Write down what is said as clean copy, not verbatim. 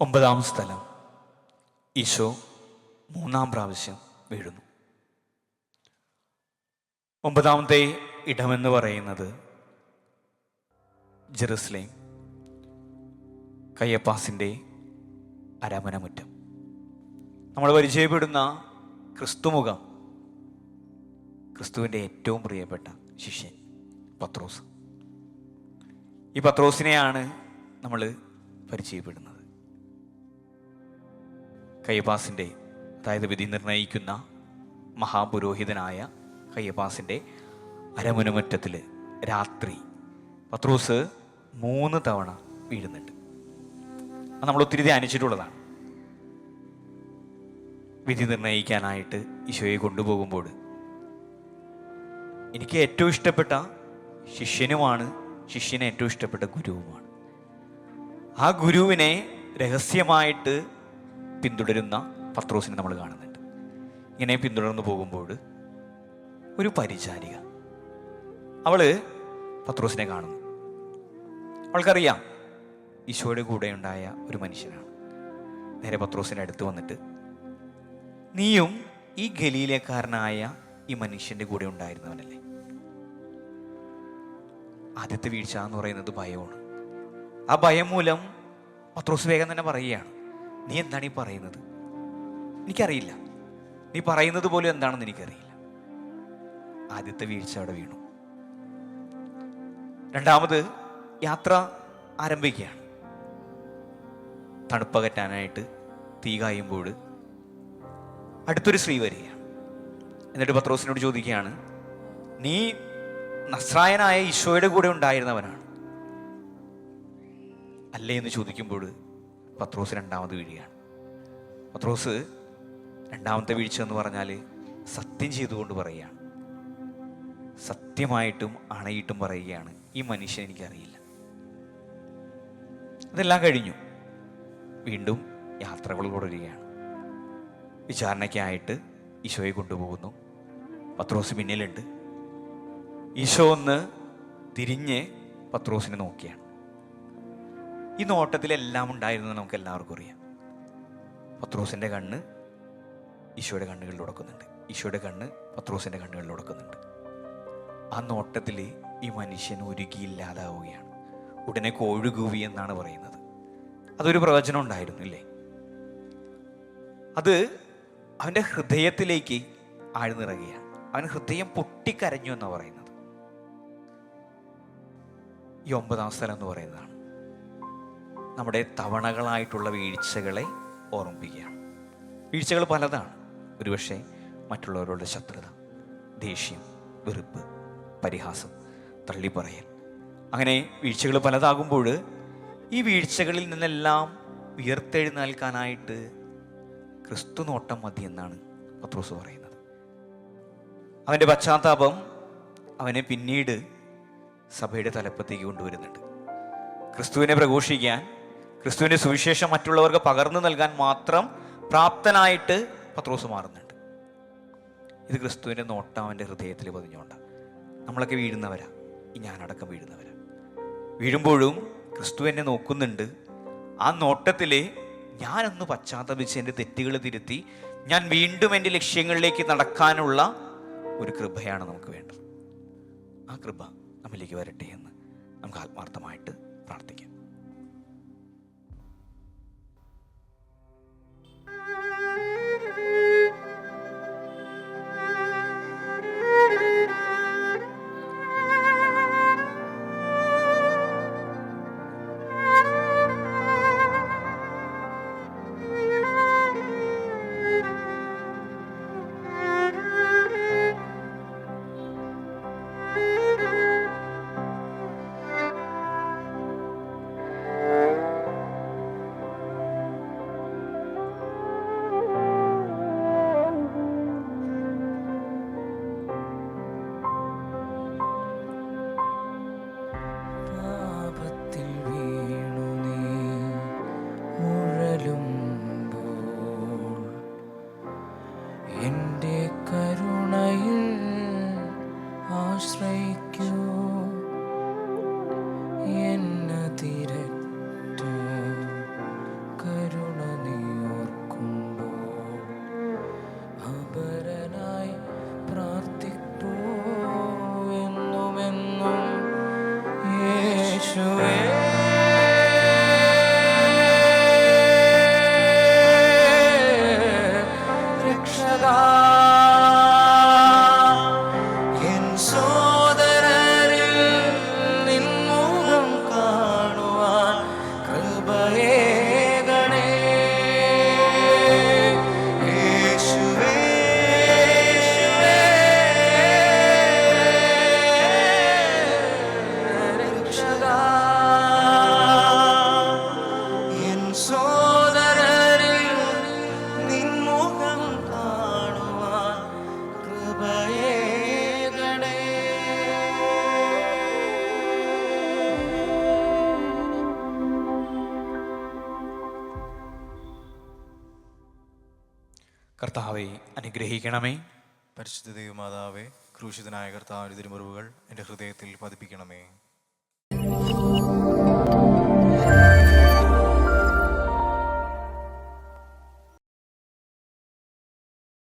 ഒമ്പതാം സ്ഥലം. ഈശോ മൂന്നാം പ്രാവശ്യം വീഴുന്നു. ഒമ്പതാമത്തെ ഇടമെന്ന് പറയുന്നത് ജെറുസലേം കയ്യപ്പാസിൻ്റെ അരമന മുറ്റം. നമ്മൾ പരിചയപ്പെടുന്ന ക്രിസ്തുമുഖം, ക്രിസ്തുവിൻ്റെ ഏറ്റവും പ്രിയപ്പെട്ട ശിഷ്യൻ പത്രോസ്. ഈ പത്രോസിനെയാണ് നമ്മൾ പരിചയപ്പെടുന്നത്. കയ്യപ്പാസിൻ്റെ, അതായത് വിധി നിർണയിക്കുന്ന മഹാപുരോഹിതനായ കയ്യപ്പാസിൻ്റെ അരമുനമുറ്റത്തിൽ രാത്രി പത്രോസ് 3 തവണ വീഴുന്നുണ്ട്. അത് നമ്മൾ ഒത്തിരി ധ്യാനിച്ചിട്ടുള്ളതാണ്. വിധി നിർണയിക്കാനായിട്ട് ഈശോയെ കൊണ്ടുപോകുമ്പോൾ എനിക്ക് ഏറ്റവും ഇഷ്ടപ്പെട്ട ശിഷ്യനുമാണ്, ശിഷ്യനെ ഏറ്റവും ഇഷ്ടപ്പെട്ട ഗുരുവുമാണ്. ആ ഗുരുവിനെ രഹസ്യമായിട്ട് പിന്തുടരുന്ന പത്രോസിനെ നമ്മൾ കാണുന്നുണ്ട്. ഇങ്ങനെ പിന്തുടർന്നു പോകുമ്പോൾ ഒരു പരിചാരിക, അവള് പത്രോസിനെ കാണുന്നു. അവൾക്കറിയാം ഈശോയുടെ കൂടെ ഉണ്ടായ ഒരു മനുഷ്യനാണ്. നേരെ പത്രോസിൻ്റെ അടുത്ത് വന്നിട്ട്, നീയും ഈ ഗലീലക്കാരനായ ഈ മനുഷ്യൻ്റെ കൂടെ ഉണ്ടായിരുന്നവനല്ലേ? ആദ്യത്തെ വീഴ്ച എന്ന് പറയുന്നത് ഭയമാണ്. ആ ഭയം മൂലം പത്രോസ് വേഗം തന്നെ പറയുകയാണ്, നീ എന്താണ് ഈ പറയുന്നത്? എനിക്കറിയില്ല. നീ പറയുന്നത് പോലും എന്താണെന്ന് എനിക്കറിയില്ല. ആദ്യത്തെ വീഴ്ച അവിടെ വീണു. രണ്ടാമത് യാത്ര ആരംഭിക്കുകയാണ്. തണുപ്പകറ്റാനായിട്ട് തീ കായുമ്പോൾ അടുത്തൊരു സ്ത്രീ വരികയാണ്. എന്നിട്ട് പത്രോസിനോട് ചോദിക്കുകയാണ്, നീ നസ്രായനായ ഈശോയുടെ കൂടെ ഉണ്ടായിരുന്നവനാണ് അല്ലേ എന്ന് ചോദിക്കുമ്പോൾ പത്രോസ് രണ്ടാമത് വീഴുകയാണ്. പത്രോസ് രണ്ടാമത്തെ വീഴ്ച എന്ന് പറഞ്ഞാൽ സത്യം ചെയ്തുകൊണ്ട് പറയുകയാണ്. സത്യമായിട്ടും അണയിട്ടും പറയുകയാണ്, ഈ മനുഷ്യൻ എനിക്കറിയില്ല. ഇതെല്ലാം കഴിഞ്ഞു. വീണ്ടും യാത്രകൾ തുടരുകയാണ്. വിചാരണയ്ക്കായിട്ട് ഈശോയെ കൊണ്ടുപോകുന്നു. പത്രോസ് പിന്നിലുണ്ട്. ഈശോ ഒന്ന് തിരിഞ്ഞ് പത്രോസിനെ നോക്കിയാണ്. ഈ നോട്ടത്തിലെല്ലാം ഉണ്ടായിരുന്നു നമുക്ക് എല്ലാവർക്കും അറിയാം. പത്രോസിൻ്റെ കണ്ണ് ഈശോയുടെ കണ്ണുകളിൽ ഉടക്കുന്നുണ്ട്, ഈശോയുടെ കണ്ണ് പത്രോസിൻ്റെ കണ്ണുകളിൽ ഉടക്കുന്നുണ്ട്. ആ നോട്ടത്തിൽ ഈ മനുഷ്യൻ ഉരുകിയില്ലാതാവുകയാണ്. ഉടനെ കോഴുകൂവി എന്നാണ് പറയുന്നത്. അതൊരു പ്രവചനം ഉണ്ടായിരുന്നു ഇല്ലേ? അത് അവൻ്റെ ഹൃദയത്തിലേക്ക് ആഴ്ന്നിറങ്ങുകയാണ്. അവൻ ഹൃദയം പൊട്ടിക്കരഞ്ഞു എന്നാണ് പറയുന്നത്. ഈ 9-ാം സ്ഥലം എന്ന് പറയുന്നതാണ് നമ്മുടെ തവണകളായിട്ടുള്ള വീഴ്ചകളെ ഓർമ്മിപ്പിക്കുകയാണ്. വീഴ്ചകൾ പലതാണ്. ഒരുപക്ഷെ മറ്റുള്ളവരോട് ശത്രുത, ദേഷ്യം, വെറുപ്പ്, പരിഹാസം, തള്ളിപ്പറയൽ, അങ്ങനെ വീഴ്ചകൾ പലതാകുമ്പോൾ ഈ വീഴ്ചകളിൽ നിന്നെല്ലാം ഉയർത്തെഴുന്നേൽക്കാനായിട്ട് ക്രിസ്തു നോട്ടം മതി എന്നാണ് പത്രോസ് പറയുന്നത്. അവൻ്റെ പശ്ചാത്താപം അവനെ പിന്നീട് സഭയുടെ തലപ്പത്തേക്ക് കൊണ്ടുവരുന്നുണ്ട്. ക്രിസ്തുവിനെ പ്രഘോഷിക്കാൻ, ക്രിസ്തുവിൻ്റെ സുവിശേഷം മറ്റുള്ളവർക്ക് പകർന്നു നൽകാൻ മാത്രം പ്രാപ്തനായിട്ട് പത്രോസ് മാറുന്നുണ്ട്. ഇത് ക്രിസ്തുവിൻ്റെ നോട്ടം അവൻ്റെ ഹൃദയത്തിൽ പതിഞ്ഞുകൊണ്ടാണ്. നമ്മളൊക്കെ വീഴുന്നവരാ, ഞാനടക്കം വീഴുന്നവരാ. വീഴുമ്പോഴും ക്രിസ്തു എന്നെ നോക്കുന്നുണ്ട്. ആ നോട്ടത്തിൽ ഞാനൊന്ന് പശ്ചാത്തപിച്ച് എൻ്റെ തെറ്റുകൾ തിരുത്തി ഞാൻ വീണ്ടും എൻ്റെ ലക്ഷ്യങ്ങളിലേക്ക് നടക്കാനുള്ള ഒരു കൃപയാണ് നമുക്ക് വേണ്ടത്. ആ കൃപ നമ്മിലേക്ക് വരട്ടെ എന്ന് നമുക്ക് ആത്മാർത്ഥമായിട്ട് പ്രാർത്ഥിക്കാം. കരു കർത്താവെ അനുഗ്രഹിക്കണമേ. പരിശുദ്ധ ദൈവമാതാവേ, ക്രൂശിതനായ കർത്താവിന്റെ തിരുമുറിവുകൾ എൻ്റെ ഹൃദയത്തിൽ പതിപ്പിക്കണമേ.